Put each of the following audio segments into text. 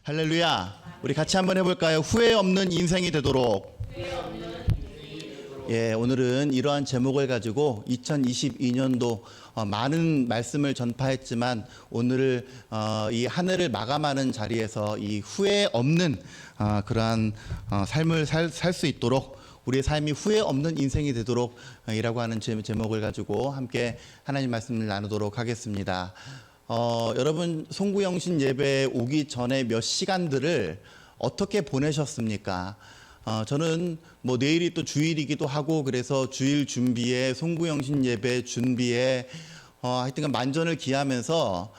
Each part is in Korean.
할렐루야. 우리 같이 한번 해볼까요? 후회 없는 인생이 되도록. 예, 오늘은 이러한 제목을 가지고 2022년도 많은 말씀을 전파했지만 오늘 이 한 해를 마감하는 자리에서 이 후회 없는 그러한 삶을 살 수 있도록, 우리의 삶이 후회 없는 인생이 되도록 이라고 하는 제목을 가지고 함께 하나님 말씀을 나누도록 하겠습니다. 여러분, 송구영신 예배에 오기 전에 몇 시간들을 어떻게 보내셨습니까? 저는 뭐 내일이 또 주일이기도 하고 그래서 주일 준비에, 송구영신 예배 준비에 하여튼 만전을 기하면서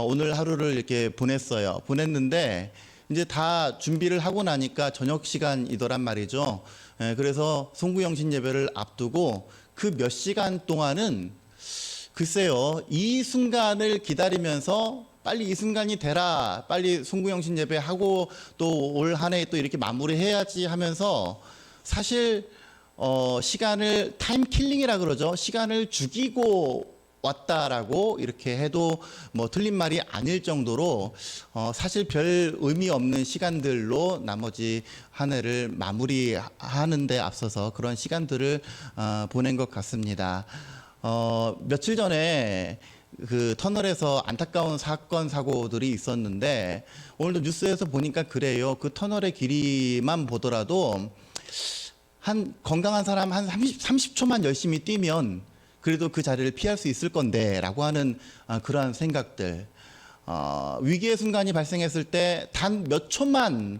오늘 하루를 이렇게 보냈는데 이제 다 준비를 하고 나니까 저녁 시간이더란 말이죠. 그래서 송구영신 예배를 앞두고 그 몇 시간 동안은 글쎄요, 이 순간을 기다리면서 빨리 이 순간이 되라, 빨리 송구영신 예배하고 또 올 한 해 또 이렇게 마무리해야지 하면서 사실 시간을 타임킬링이라 그러죠. 시간을 죽이고 왔다라고 이렇게 해도 뭐 틀린 말이 아닐 정도로 사실 별 의미 없는 시간들로 나머지 한 해를 마무리하는 데 앞서서 그런 시간들을 보낸 것 같습니다. 며칠 전에 그 터널에서 안타까운 사건 사고들이 있었는데 오늘도 뉴스에서 보니까 그래요. 그 터널의 길이만 보더라도 한 건강한 사람 한 30초만 열심히 뛰면 그래도 그 자리를 피할 수 있을 건데 라고 하는 그러한 생각들. 위기의 순간이 발생했을 때 단 몇 초만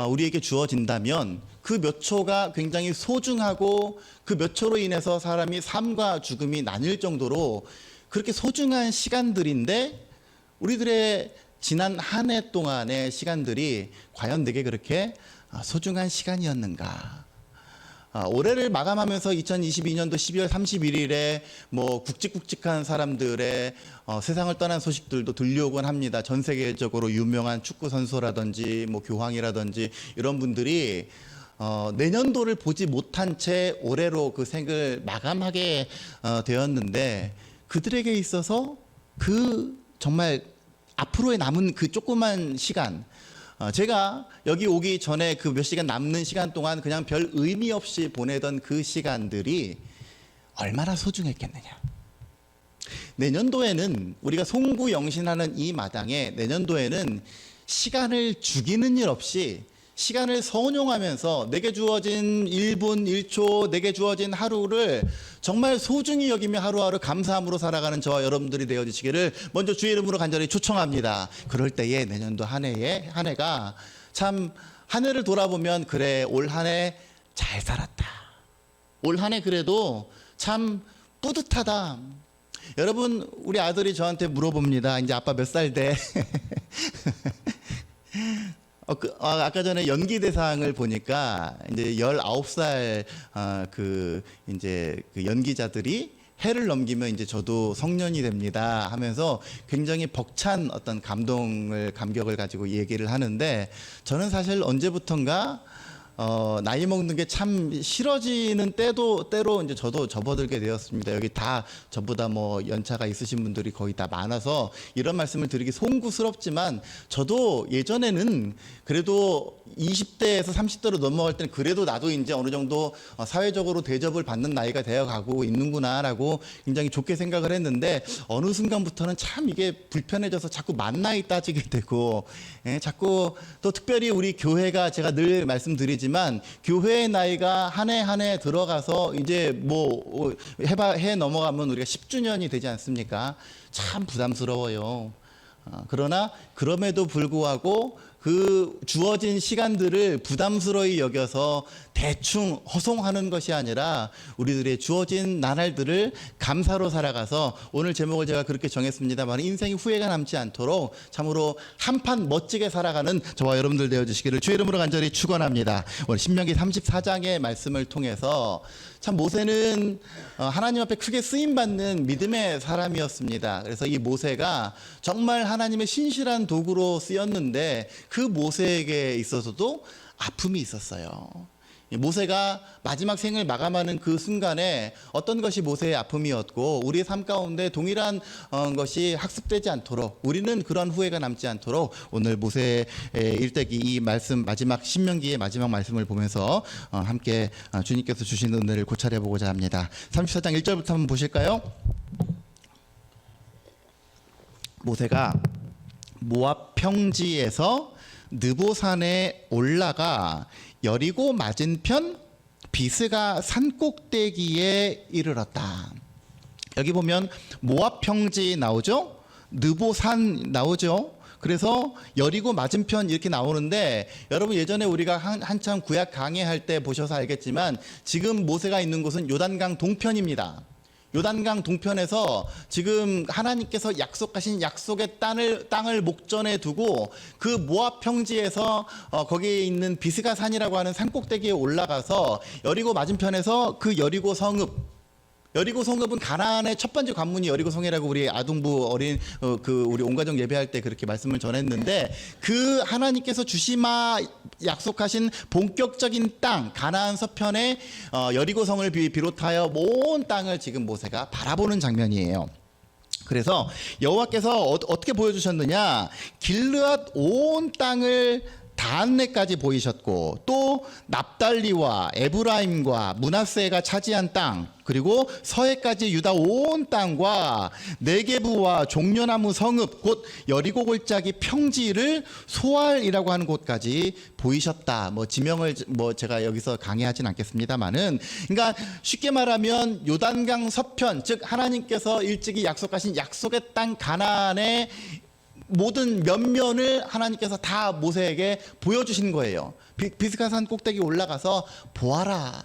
우리에게 주어진다면 그 몇 초가 굉장히 소중하고 그 몇 초로 인해서 사람이 삶과 죽음이 나뉠 정도로 그렇게 소중한 시간들인데 우리들의 지난 한 해 동안의 시간들이 과연 내게 그렇게 소중한 시간이었는가? 올해를 마감하면서 2022년도 12월 31일에 뭐 굵직굵직한 사람들의 세상을 떠난 소식들도 들려오곤 합니다. 전 세계적으로 유명한 축구 선수라든지 뭐 교황이라든지 이런 분들이 내년도를 보지 못한 채 올해로 그 생을 마감하게 되었는데 그들에게 있어서 그 정말 앞으로의 남은 그 조그만 시간, 제가 여기 오기 전에 그 몇 시간 남는 시간 동안 그냥 별 의미 없이 보내던 그 시간들이 얼마나 소중했겠느냐. 내년도에는 우리가 송구영신하는 이 마당에 내년도에는 시간을 죽이는 일 없이 시간을 선용하면서 내게 주어진 1분 1초, 내게 주어진 하루를 정말 소중히 여기며 하루하루 감사함으로 살아가는 저와 여러분들이 되어주시기를 먼저 주의 이름으로 간절히 초청합니다. 그럴 때에 내년도 한 해가 참 한 해를 돌아보면 그래, 올 한 해 잘 살았다. 올 한 해 그래도 참 뿌듯하다. 여러분, 우리 아들이 저한테 물어봅니다. 이제 아빠 몇 살 돼? 아까 전에 연기 대상을 보니까 이제 19살 이제 그 연기자들이 해를 넘기면 이제 저도 성년이 됩니다 하면서 굉장히 벅찬 어떤 감격을 가지고 얘기를 하는데 저는 사실 언제부턴가 나이 먹는 게 참 싫어지는 때로 이제 저도 접어들게 되었습니다. 여기 다 저보다 뭐 연차가 있으신 분들이 거의 다 많아서 이런 말씀을 드리기 송구스럽지만 저도 예전에는 그래도 20대에서 30대로 넘어갈 때는 그래도 나도 이제 어느 정도 사회적으로 대접을 받는 나이가 되어 가고 있는구나라고 굉장히 좋게 생각을 했는데 어느 순간부터는 참 이게 불편해져서 자꾸 만 나이 따지게 되고 자꾸 또 특별히 우리 교회가 제가 늘 말씀드리지만 교회의 나이가 한 해 한 해 들어가서 이제 뭐 해 넘어가면 우리가 10주년이 되지 않습니까? 참 부담스러워요. 그러나 그럼에도 불구하고 그 주어진 시간들을 부담스러이 여겨서 대충 허송하는 것이 아니라 우리들의 주어진 나날들을 감사로 살아가서 오늘 제목을 제가 그렇게 정했습니다만 인생이 후회가 남지 않도록 참으로 한판 멋지게 살아가는 저와 여러분들 되어주시기를 주의 이름으로 간절히 축원합니다. 오늘 신명기 34장의 말씀을 통해서 참 모세는 하나님 앞에 크게 쓰임받는 믿음의 사람이었습니다. 그래서 이 모세가 정말 하나님의 신실한 도구로 쓰였는데 그 모세에게 있어서도 아픔이 있었어요. 모세가 마지막 생을 마감하는 그 순간에 어떤 것이 모세의 아픔이었고 우리의 삶 가운데 동일한 것이 학습되지 않도록, 우리는 그런 후회가 남지 않도록 오늘 모세의 일대기 이 말씀, 마지막 신명기의 마지막 말씀을 보면서 함께 주님께서 주신 은혜를 고찰해 보고자 합니다. 34장 1절부터 한번 보실까요? 모세가 모압 평지에서 느보산에 올라가 여리고 맞은편 비스가 산 꼭대기에 이르렀다. 여기 보면 모압 평지 나오죠? 느보산 나오죠? 그래서 여리고 맞은편 이렇게 나오는데, 여러분 예전에 우리가 한참 구약 강해할 때 보셔서 알겠지만 지금 모세가 있는 곳은 요단강 동편입니다. 요단강 동편에서 지금 하나님께서 약속하신 약속의 땅을 목전에 두고 그 모압 평지에서 거기에 있는 비스가 산이라고 하는 산꼭대기에 올라가서 여리고 맞은편에서 그 여리고 성읍은 가나안의 첫 번째 관문이 여리고 성이라고 우리 아동부 어린 우리 온가족 예배할 때 그렇게 말씀을 전했는데, 그 하나님께서 주시마 약속하신 본격적인 땅 가나안 서편의 여리고 성을 비롯하여 온 땅을 지금 모세가 바라보는 장면이에요. 그래서 여호와께서 어떻게 보여주셨느냐, 길르앗 온 땅을 다한네까지 보이셨고, 또 납달리와 에브라임과 므낫세가 차지한 땅, 그리고 서해까지 유다 온 땅과 네게부와 종려나무 성읍 곧 여리고 골짜기 평지를 소알이라고 하는 곳까지 보이셨다. 지명을 제가 여기서 강의하진 않겠습니다만은, 그러니까 쉽게 말하면 요단강 서편, 즉 하나님께서 일찍이 약속하신 약속의 땅 가나안의 모든 면면을 하나님께서 다 모세에게 보여주신 거예요. 비스가산 꼭대기 올라가서 보아라.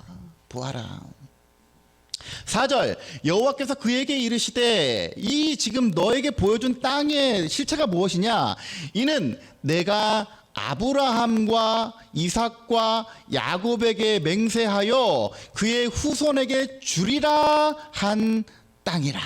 4절, 여호와께서 그에게 이르시되 이 지금 너에게 보여준 땅의 실체가 무엇이냐, 이는 내가 아브라함과 이삭과 야곱에게 맹세하여 그의 후손에게 주리라 한 땅이라.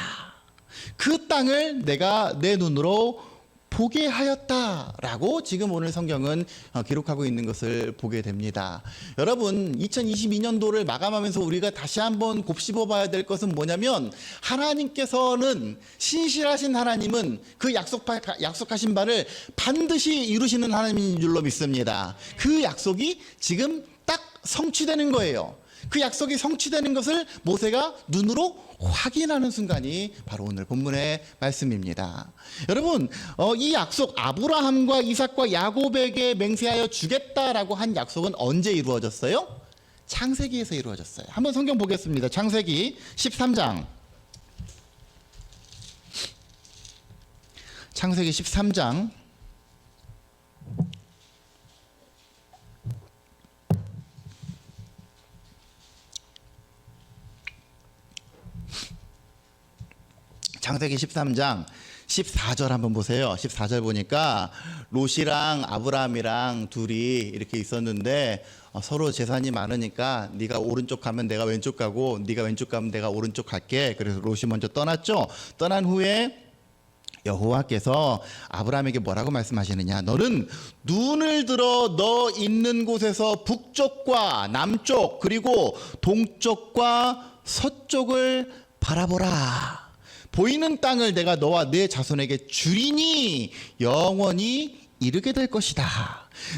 그 땅을 내가 내 눈으로 보게 하였다라고 지금 오늘 성경은 기록하고 있는 것을 보게 됩니다. 여러분, 2022년도를 마감하면서 우리가 다시 한번 곱씹어 봐야 될 것은 뭐냐면, 하나님께서는, 신실하신 하나님은 그 약속하신 바를 반드시 이루시는 하나님인 줄로 믿습니다. 그 약속이 지금 딱 성취되는 거예요. 그 약속이 성취되는 것을 모세가 눈으로 확인하는 순간이 바로 오늘 본문의 말씀입니다. 여러분, 이 약속, 아브라함과 이삭과 야곱에게 맹세하여 주겠다라고 한 약속은 언제 이루어졌어요? 창세기에서 이루어졌어요. 한번 성경 보겠습니다. 창세기 13장. 창세기 13장. 창세기 13장 14절 한번 보세요. 14절 보니까 롯이랑 아브라함이랑 둘이 이렇게 있었는데 서로 재산이 많으니까 네가 오른쪽 가면 내가 왼쪽 가고 네가 왼쪽 가면 내가 오른쪽 갈게. 그래서 롯이 먼저 떠났죠. 떠난 후에 여호와께서 아브라함에게 뭐라고 말씀하시느냐, 너는 눈을 들어 너 있는 곳에서 북쪽과 남쪽 그리고 동쪽과 서쪽을 바라보라. 보이는 땅을 내가 너와 내 자손에게 주리니 영원히 이르게 될 것이다.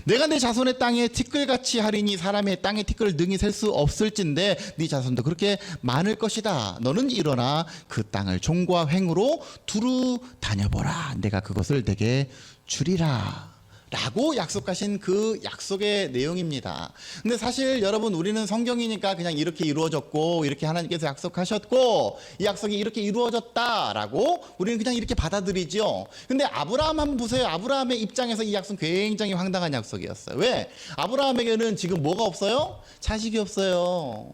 내가 내 자손의 땅에 티끌같이 하리니 사람의 땅에 티끌을 능히 셀 수 없을진데 네 자손도 그렇게 많을 것이다. 너는 일어나 그 땅을 종과 횡으로 두루 다녀보라. 내가 그것을 내게 주리라. 라고 약속하신 그 약속의 내용입니다. 근데 사실 여러분, 우리는 성경이니까 그냥 이렇게 이루어졌고 이렇게 하나님께서 약속하셨고 이 약속이 이렇게 이루어졌다라고 우리는 그냥 이렇게 받아들이죠. 근데 아브라함 한번 보세요. 아브라함의 입장에서 이 약속은 굉장히 황당한 약속이었어요. 왜? 아브라함에게는 지금 뭐가 없어요? 자식이 없어요.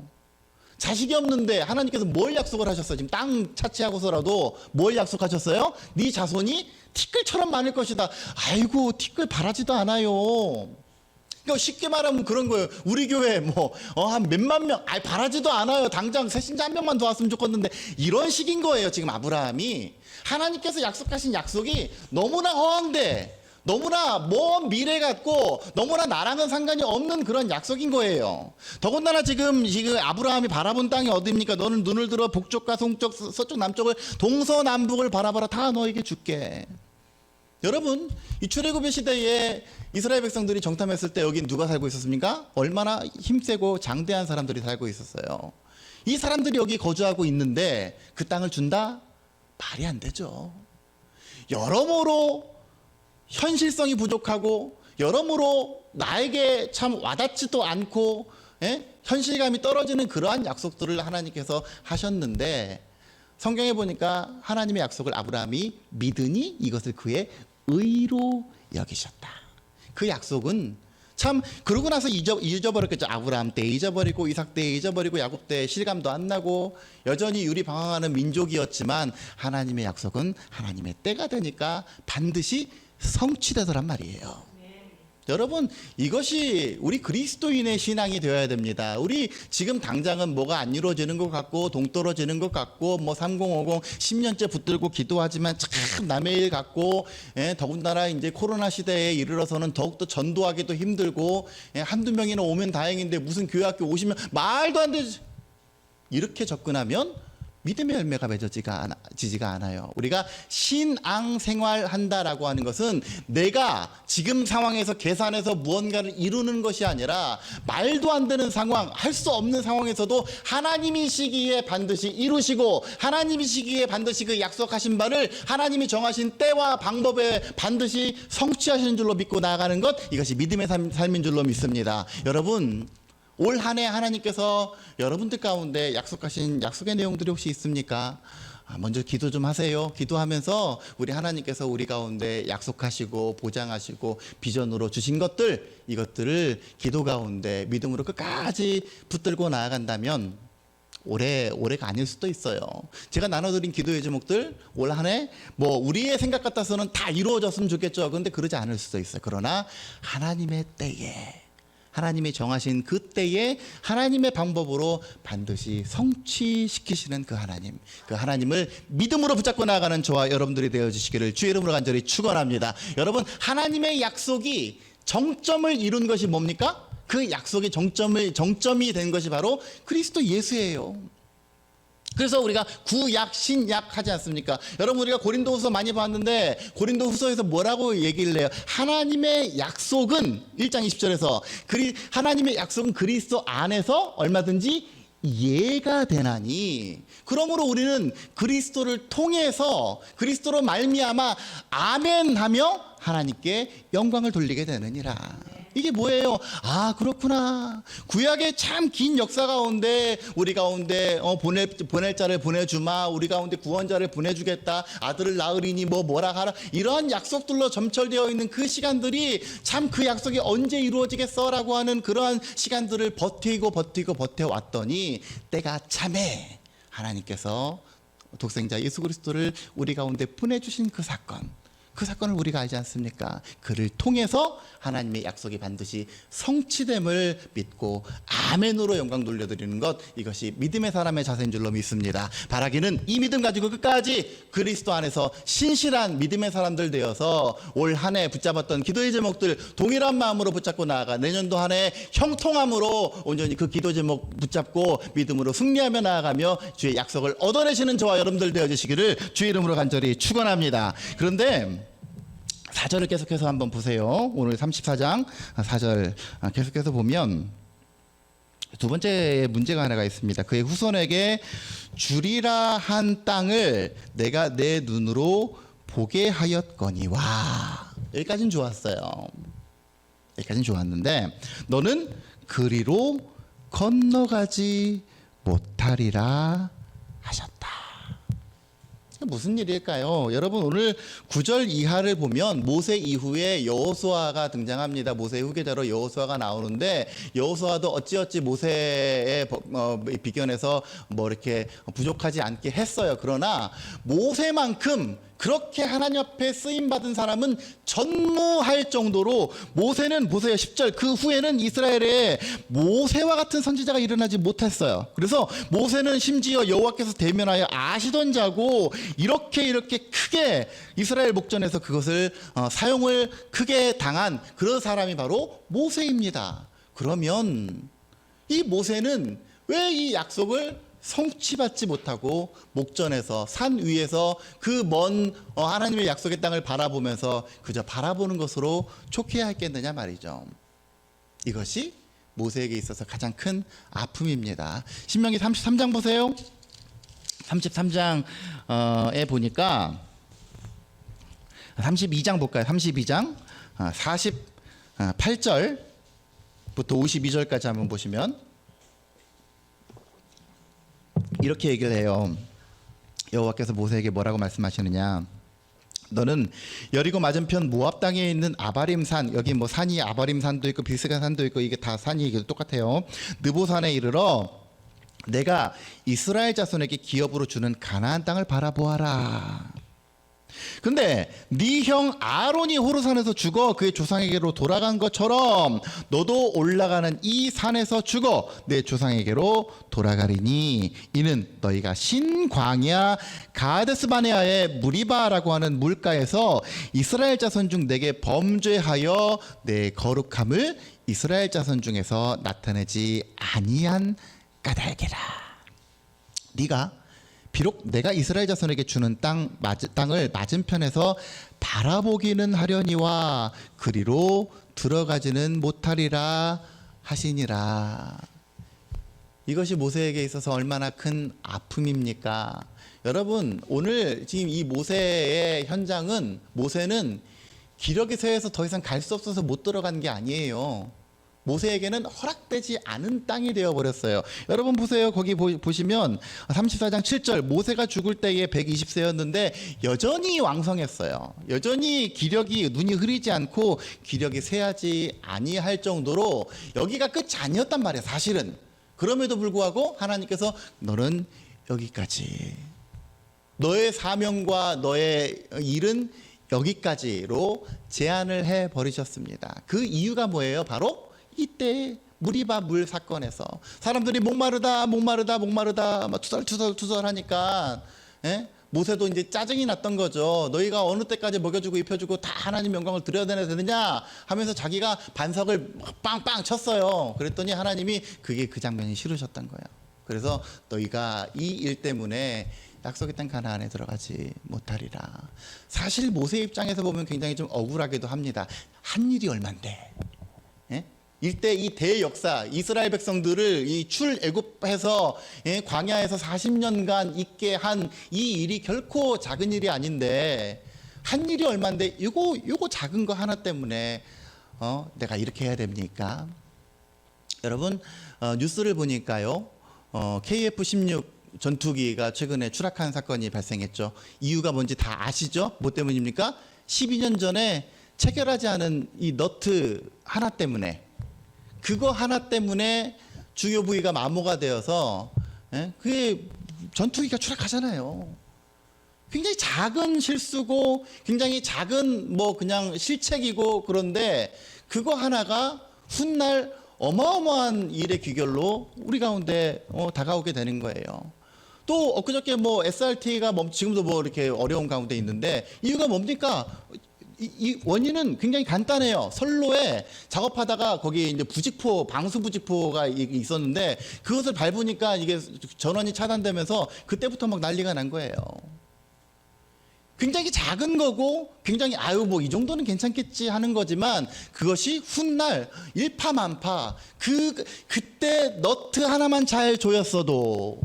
자식이 없는데 하나님께서 뭘 약속을 하셨어요? 지금 땅 차지하고서라도 뭘 약속하셨어요? 네 자손이 티끌처럼 많을 것이다. 아이고, 티끌 바라지도 않아요. 그러니까 쉽게 말하면 그런 거예요. 우리 교회 한 몇만 명, 바라지도 않아요. 당장 새신자 한 명만 더 왔으면 좋겠는데, 이런 식인 거예요. 지금 아브라함이 하나님께서 약속하신 약속이 너무나 허황돼, 너무나 먼 미래 같고 너무나 나랑은 상관이 없는 그런 약속인 거예요. 더군다나 지금 아브라함이 바라본 땅이 어디입니까? 너는 눈을 들어 북쪽과 동쪽, 서쪽, 남쪽을 동서남북을 바라봐라. 다 너에게 줄게. 여러분, 이 출애굽의 시대에 이스라엘 백성들이 정탐했을 때 여기 누가 살고 있었습니까? 얼마나 힘세고 장대한 사람들이 살고 있었어요. 이 사람들이 여기 거주하고 있는데 그 땅을 준다? 말이 안 되죠. 여러모로 현실성이 부족하고 여러모로 나에게 참 와닿지도 않고 현실감이 떨어지는 그러한 약속들을 하나님께서 하셨는데, 성경에 보니까 하나님의 약속을 아브라함이 믿으니 이것을 그의 의로 여기셨다. 그 약속은 참 그러고 나서 잊어버렸겠죠. 아브라함 때 잊어버리고 이삭 때 잊어버리고 야곱 때 실감도 안 나고 여전히 유리방황하는 민족이었지만, 하나님의 약속은 하나님의 때가 되니까 반드시 성취되더란 말이에요. 여러분, 이것이 우리 그리스도인의 신앙이 되어야 됩니다. 우리 지금 당장은 뭐가 안 이루어지는 것 같고 동떨어지는 것 같고 3050 10년째 붙들고 기도하지만 참 남의 일 같고, 더군다나 이제 코로나 시대에 이르러서는 더욱더 전도하기도 힘들고, 한두 명이나 오면 다행인데 무슨 교회학교 오시면 말도 안 되지. 이렇게 접근하면 믿음의 열매가 맺어지지가 않아요. 우리가 신앙생활 한다라고 하는 것은 내가 지금 상황에서 계산해서 무언가를 이루는 것이 아니라, 말도 안 되는 상황, 할 수 없는 상황에서도 하나님이시기에 반드시 이루시고, 하나님이시기에 반드시 그 약속하신 바를 하나님이 정하신 때와 방법에 반드시 성취하시는 줄로 믿고 나아가는 것, 이것이 믿음의 삶인 줄로 믿습니다. 여러분, 올 한 해 하나님께서 여러분들 가운데 약속하신 약속의 내용들이 혹시 있습니까? 먼저 기도 좀 하세요. 기도하면서 우리 하나님께서 우리 가운데 약속하시고 보장하시고 비전으로 주신 것들, 이것들을 기도 가운데 믿음으로 끝까지 붙들고 나아간다면 올해가 아닐 수도 있어요. 제가 나눠드린 기도의 제목들 올 한 해 우리의 생각 같아서는 다 이루어졌으면 좋겠죠. 그런데 그러지 않을 수도 있어요. 그러나 하나님의 때에, 하나님이 정하신 그 때에 하나님의 방법으로 반드시 성취시키시는 그 하나님을 믿음으로 붙잡고 나아가는 저와 여러분들이 되어주시기를 주의 이름으로 간절히 축원합니다. 여러분, 하나님의 약속이 정점을 이룬 것이 뭡니까? 그 약속의 정점이 된 것이 바로 그리스도 예수예요. 그래서 우리가 구약 신약 하지 않습니까? 여러분, 우리가 고린도후서 많이 봤는데 고린도후서에서 뭐라고 얘기를 해요? 하나님의 약속은 1장 20절에서 하나님의 약속은 그리스도 안에서 얼마든지 예가 되나니, 그러므로 우리는 그리스도를 통해서 그리스도로 말미암아 아멘하며 하나님께 영광을 돌리게 되느니라. 이게 뭐예요? 아, 그렇구나. 구약의 참 긴 역사 가운데 우리 가운데 보낼 자를 보내주마, 우리 가운데 구원자를 보내주겠다, 아들을 낳으리니 뭐라 하라, 이러한 약속들로 점철되어 있는 그 시간들이 참 그 약속이 언제 이루어지겠어라고 하는 그러한 시간들을 버텨왔더니 때가 참에 하나님께서 독생자 예수 그리스도를 우리 가운데 보내주신 그 사건을 우리가 알지 않습니까? 그를 통해서 하나님의 약속이 반드시 성취됨을 믿고 아멘으로 영광 돌려드리는 것, 이것이 믿음의 사람의 자세인 줄로 믿습니다. 바라기는 이 믿음 가지고 끝까지 그리스도 안에서 신실한 믿음의 사람들 되어서 올 한 해 붙잡았던 기도의 제목들 동일한 마음으로 붙잡고 나아가 내년도 한 해 형통함으로 온전히 그 기도 제목 붙잡고 믿음으로 승리하며 나아가며 주의 약속을 얻어내시는 저와 여러분들 되어주시기를 주의 이름으로 간절히 축원합니다. 그런데 4절을 계속해서 한번 보세요. 오늘 34장 4절 계속해서 보면 두 번째 문제가 하나가 있습니다. 그의 후손에게 주리라 한 땅을 내가 내 눈으로 보게 하였거니와. 여기까지는 좋았어요. 여기까지는 좋았는데 너는 그리로 건너가지 못하리라 하셨다. 무슨 일일까요? 여러분, 오늘 9절 이하를 보면 모세 이후에 여호수아가 등장합니다. 모세의 후계자로 여호수아가 나오는데, 여호수아도 어찌어찌 모세의 비견에서 이렇게 부족하지 않게 했어요. 그러나 모세만큼 그렇게 하나님 앞에 쓰임받은 사람은 전무할 정도로, 모세는 보세요 10절, 그 후에는 이스라엘에 모세와 같은 선지자가 일어나지 못했어요. 그래서 모세는 심지어 여호와께서 대면하여 아시던 자고, 이렇게 크게 이스라엘 목전에서 그것을 사용을 크게 당한 그런 사람이 바로 모세입니다. 그러면 이 모세는 왜 이 약속을 성취받지 못하고 목전에서, 산 위에서 그 먼 하나님의 약속의 땅을 바라보면서 그저 바라보는 것으로 촉해야 했겠느냐 말이죠. 이것이 모세에게 있어서 가장 큰 아픔입니다. 신명기 33장 보세요. 33장에 보니까 32장 볼까요? 32장 48절부터 52절까지 한번 보시면 이렇게 얘기를 해요. 여호와께서 모세에게 뭐라고 말씀하시느냐, 너는 여리고 맞은편 모압 땅에 있는 아바림 산, 여기 뭐 산이 아바림 산도 있고 비스가 산도 있고 이게 다 산이 똑같아요. 느보산에 이르러 내가 이스라엘 자손에게 기업으로 주는 가나안 땅을 바라보아라. 근데 네 형 아론이 호르산에서 죽어 그의 조상에게로 돌아간 것처럼 너도 올라가는 이 산에서 죽어 내 조상에게로 돌아가리니, 이는 너희가 신광야 가데스바네아의 무리바라고 하는 물가에서 이스라엘 자손 중 내게 범죄하여 내 거룩함을 이스라엘 자손 중에서 나타내지 아니한 까닭이라. 네가 비록 내가 이스라엘 자손에게 주는 땅을 맞은편에서 바라보기는 하려니와 그리로 들어가지는 못하리라 하시니라. 이것이 모세에게 있어서 얼마나 큰 아픔입니까? 여러분, 오늘 지금 이 모세의 현장은, 모세는 기력의 쇠에서 더 이상 갈 수 없어서 못 들어간 게 아니에요. 모세에게는 허락되지 않은 땅이 되어버렸어요. 여러분 보세요. 거기 보시면 34장 7절, 모세가 죽을 때에 120세였는데 여전히 왕성했어요. 여전히 기력이, 눈이 흐리지 않고 기력이 쇠하지 아니할 정도로 여기가 끝이 아니었단 말이에요, 사실은. 그럼에도 불구하고 하나님께서 너는 여기까지, 너의 사명과 너의 일은 여기까지로 제한을 해버리셨습니다. 그 이유가 뭐예요? 바로 이때 무리바 물 사건에서 사람들이 목마르다 막 투덜투덜 하니까, 모세도 이제 짜증이 났던 거죠. 너희가 어느 때까지 먹여주고 입혀주고 다 하나님 영광을 드려야 되느냐 하면서 자기가 반석을 빵빵 쳤어요. 그랬더니 하나님이 그 장면이 싫으셨던 거예요. 그래서 너희가 이 일 때문에 약속의 땅 가나안에 들어가지 못하리라. 사실 모세 입장에서 보면 굉장히 좀 억울하기도 합니다. 한 일이 얼만데, 일대 이 대역사, 이스라엘 백성들을 이 출애굽해서 광야에서 40년간 있게 한 이 일이 결코 작은 일이 아닌데, 한 일이 얼만데 요거 작은 거 하나 때문에 내가 이렇게 해야 됩니까? 여러분, 뉴스를 보니까요, KF-16 전투기가 최근에 추락한 사건이 발생했죠. 이유가 뭔지 다 아시죠? 뭐 때문입니까? 12년 전에 체결하지 않은 이 너트 하나 때문에, 그거 하나 때문에 주요 부위가 마모가 되어서 그게 전투기가 추락하잖아요. 굉장히 작은 실수고 굉장히 작은 뭐 그냥 실책이고, 그런데 그거 하나가 훗날 어마어마한 일의 귀결로 우리 가운데 다가오게 되는 거예요. 또 엊그저께 뭐 SRT가 지금도 뭐 이렇게 어려운 가운데 있는데, 이유가 뭡니까? 이 원인은 굉장히 간단해요. 선로에 작업하다가 거기 이제 부직포, 방수 부직포가 있었는데 그것을 밟으니까 이게 전원이 차단되면서 그때부터 막 난리가 난 거예요. 굉장히 작은 거고 굉장히 뭐 이 정도는 괜찮겠지 하는 거지만, 그것이 훗날 일파만파, 그때 너트 하나만 잘 조였어도,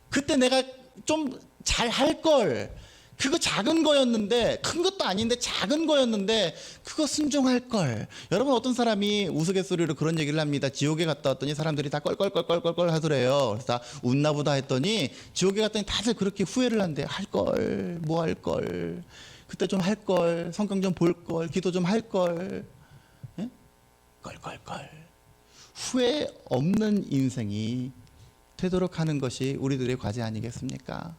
그때 내가 좀 잘 할 걸, 그거 작은 거였는데, 큰 것도 아닌데 작은 거였는데 그거 순종할 걸. 여러분, 어떤 사람이 우스갯소리로 그런 얘기를 합니다. 지옥에 갔다 왔더니 사람들이 다 껄껄껄껄껄 하더래요. 그래서 다 웃나 보다 했더니 지옥에 갔더니 다들 그렇게 후회를 한대요. 할 걸, 뭐 할 걸, 그때 좀 할 걸, 성경 좀 볼 걸, 기도 좀 할 걸, 껄껄껄. 후회 없는 인생이 되도록 하는 것이 우리들의 과제 아니겠습니까?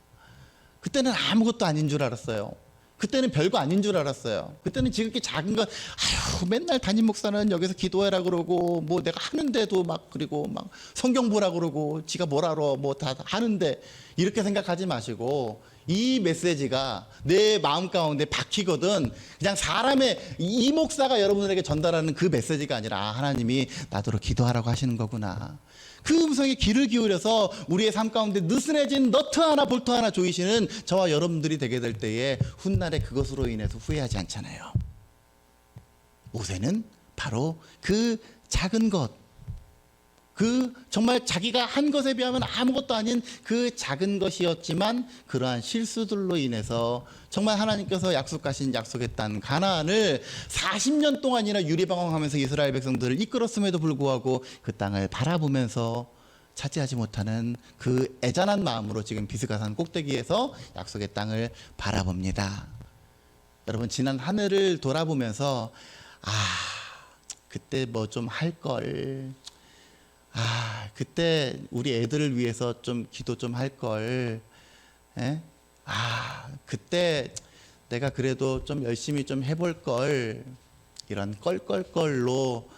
그때는 아무것도 아닌 줄 알았어요. 그때는 별거 아닌 줄 알았어요. 그때는 지극히 작은 것, 아유, 맨날 담임 목사는 여기서 기도해라 그러고, 뭐 내가 하는데도 막, 그리고 막 성경 보라 그러고, 지가 뭘 알아, 뭐 다 하는데, 이렇게 생각하지 마시고, 이 메시지가 내 마음 가운데 박히거든, 그냥 사람의, 이 목사가 여러분들에게 전달하는 그 메시지가 아니라, 아, 하나님이 나더러 기도하라고 하시는 거구나. 그 음성에 귀를 기울여서 우리의 삶 가운데 느슨해진 너트 하나 볼트 하나 조이시는 저와 여러분들이 되게 될 때에 훗날에 그것으로 인해서 후회하지 않잖아요. 모세는 바로 그 작은 것, 그 정말 자기가 한 것에 비하면 아무것도 아닌 그 작은 것이었지만 그러한 실수들로 인해서 정말 하나님께서 약속하신 약속의 땅 가나안을 40년 동안이나 유리방황하면서 이스라엘 백성들을 이끌었음에도 불구하고 그 땅을 바라보면서 차지하지 못하는 그 애잔한 마음으로 지금 비스가산 꼭대기에서 약속의 땅을 바라봅니다. 여러분, 지난 한 해를 돌아보면서 아, 그때 뭐 좀 할 걸, 아, 그때 우리 애들을 위해서 좀 기도 좀 할 걸, 에? 아, 그때 내가 그래도 좀 열심히 좀 해볼 걸, 이런 껄껄껄로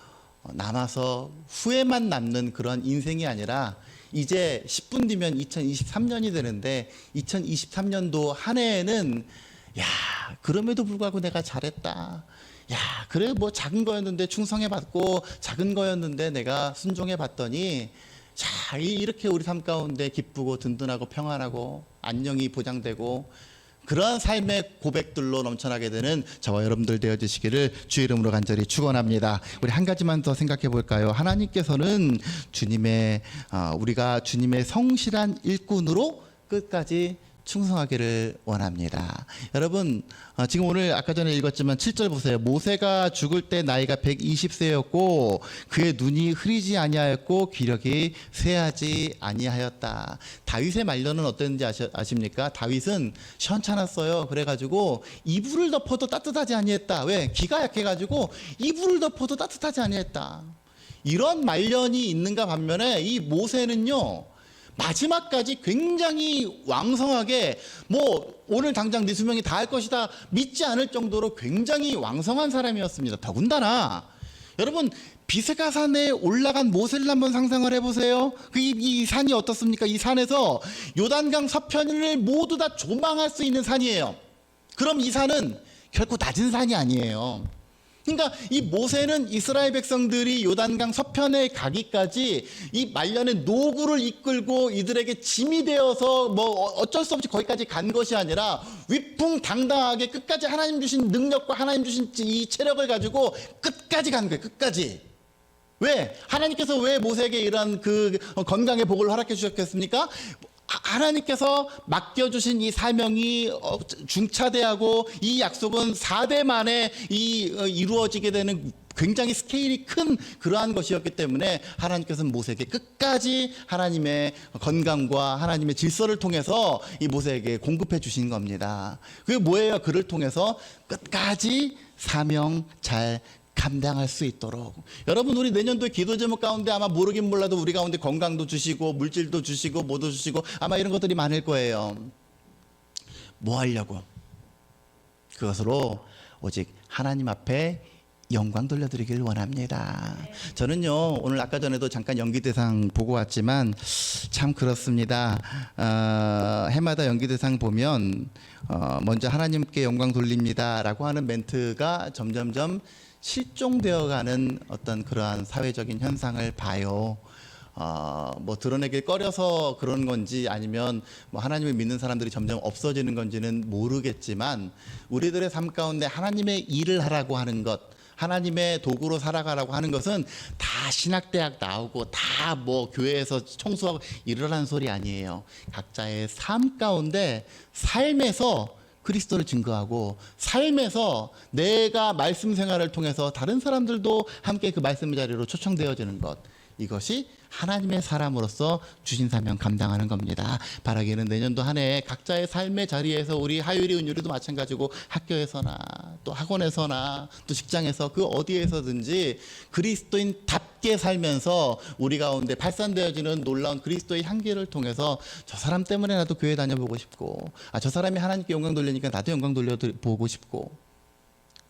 남아서 후회만 남는 그런 인생이 아니라 이제 10분 뒤면 2023년이 되는데 2023년도 한 해에는 야, 그럼에도 불구하고 내가 잘했다. 야, 그래 뭐 작은 거였는데 충성해 받고 작은 거였는데 내가 순종해 봤더니 자, 이렇게 우리 삶 가운데 기쁘고 든든하고 평안하고 안녕이 보장되고 그러한 삶의 고백들로 넘쳐나게 되는 저와 여러분들 되어주시기를 주의 이름으로 간절히 축원합니다. 우리 한 가지만 더 생각해 볼까요? 하나님께서는 우리가 주님의 성실한 일꾼으로 끝까지 충성하기를 원합니다. 여러분, 지금 오늘 아까 전에 읽었지만 7절 보세요. 모세가 죽을 때 나이가 120세였고 그의 눈이 흐리지 아니하였고 기력이 쇠하지 아니하였다. 다윗의 말년은 어땠는지 아십니까? 다윗은 시원찮았어요. 그래가지고 이불을 덮어도 따뜻하지 아니했다. 왜? 기가 약해가지고 이불을 덮어도 따뜻하지 아니했다. 이런 말년이 있는가 반면에 이 모세는요, 마지막까지 굉장히 왕성하게 뭐 오늘 당장 네 수명이 다할 것이다 믿지 않을 정도로 굉장히 왕성한 사람이었습니다. 더군다나 여러분, 비스가산에 올라간 모세를 한번 상상을 해보세요. 이 산이 어떻습니까? 이 산에서 요단강 서편을 모두 다 조망할 수 있는 산이에요. 그럼 이 산은 결코 낮은 산이 아니에요. 그러니까 이 모세는 이스라엘 백성들이 요단강 서편에 가기까지 이 말년의 노구를 이끌고 이들에게 짐이 되어서 뭐 어쩔 수 없이 거기까지 간 것이 아니라 위풍당당하게 끝까지 하나님 주신 능력과 하나님 주신 이 체력을 가지고 끝까지 간 거예요. 끝까지. 왜? 하나님께서 왜 모세에게 이런 그 건강의 복을 허락해 주셨겠습니까? 하나님께서 맡겨주신 이 사명이 중차대하고 이 약속은 4대 만에 이루어지게 되는 굉장히 스케일이 큰 그러한 것이었기 때문에 하나님께서는 모세에게 끝까지 하나님의 건강과 하나님의 질서를 통해서 이 모세에게 공급해 주신 겁니다. 그게 뭐예요? 그를 통해서 끝까지 사명 잘 감당할 수 있도록. 여러분, 우리 내년도에 기도 제목 가운데 아마 모르긴 몰라도 우리 가운데 건강도 주시고 물질도 주시고 뭐도 주시고 아마 이런 것들이 많을 거예요. 뭐 하려고? 그것으로 오직 하나님 앞에 영광 돌려드리길 원합니다. 저는요, 오늘 아까 전에도 잠깐 연기대상 보고 왔지만 참 그렇습니다. 해마다 연기대상 보면 먼저 하나님께 영광 돌립니다 라고 하는 멘트가 점점점 실종되어가는 어떤 그러한 사회적인 현상을 봐요. 뭐 드러내길 꺼려서 그런 건지 아니면 뭐 하나님을 믿는 사람들이 점점 없어지는 건지는 모르겠지만 우리들의 삶 가운데 하나님의 일을 하라고 하는 것, 하나님의 도구로 살아가라고 하는 것은 다 신학대학 나오고 다 뭐 교회에서 청소하고 이러라는 소리 아니에요. 각자의 삶 가운데 삶에서 그리스도를 증거하고 삶에서 내가 말씀 생활을 통해서 다른 사람들도 함께 그 말씀의 자리로 초청되어지는 것, 이것이 하나님의 사람으로서 주신 사명 감당하는 겁니다. 바라기는 내년도 한 해 각자의 삶의 자리에서 우리 하율이 은율이도 마찬가지고 학교에서나 또 학원에서나 또 직장에서 그 어디에서든지 그리스도인답게 살면서 우리 가운데 발산되어지는 놀라운 그리스도의 향기를 통해서 저 사람 때문에 나도 교회 다녀보고 싶고 저 사람이 하나님께 영광 돌리니까 나도 영광 돌려보고 싶고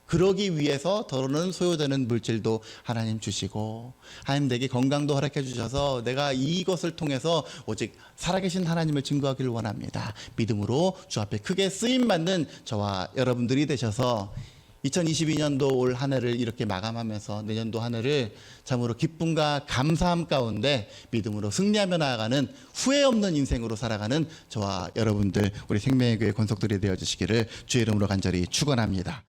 그러기 위해서 더러는 소요되는 물질도 하나님 주시고 하나님 내게 건강도 허락해 주셔서 내가 이것을 통해서 오직 살아계신 하나님을 증거하기를 원합니다. 믿음으로 주 앞에 크게 쓰임받는 저와 여러분들이 되셔서 2022년도 올 한 해를 이렇게 마감하면서 내년도 한 해를 참으로 기쁨과 감사함 가운데 믿음으로 승리하며 나아가는 후회 없는 인생으로 살아가는 저와 여러분들 우리 생명의 교회 권속들이 되어주시기를 주의 이름으로 간절히 축원합니다.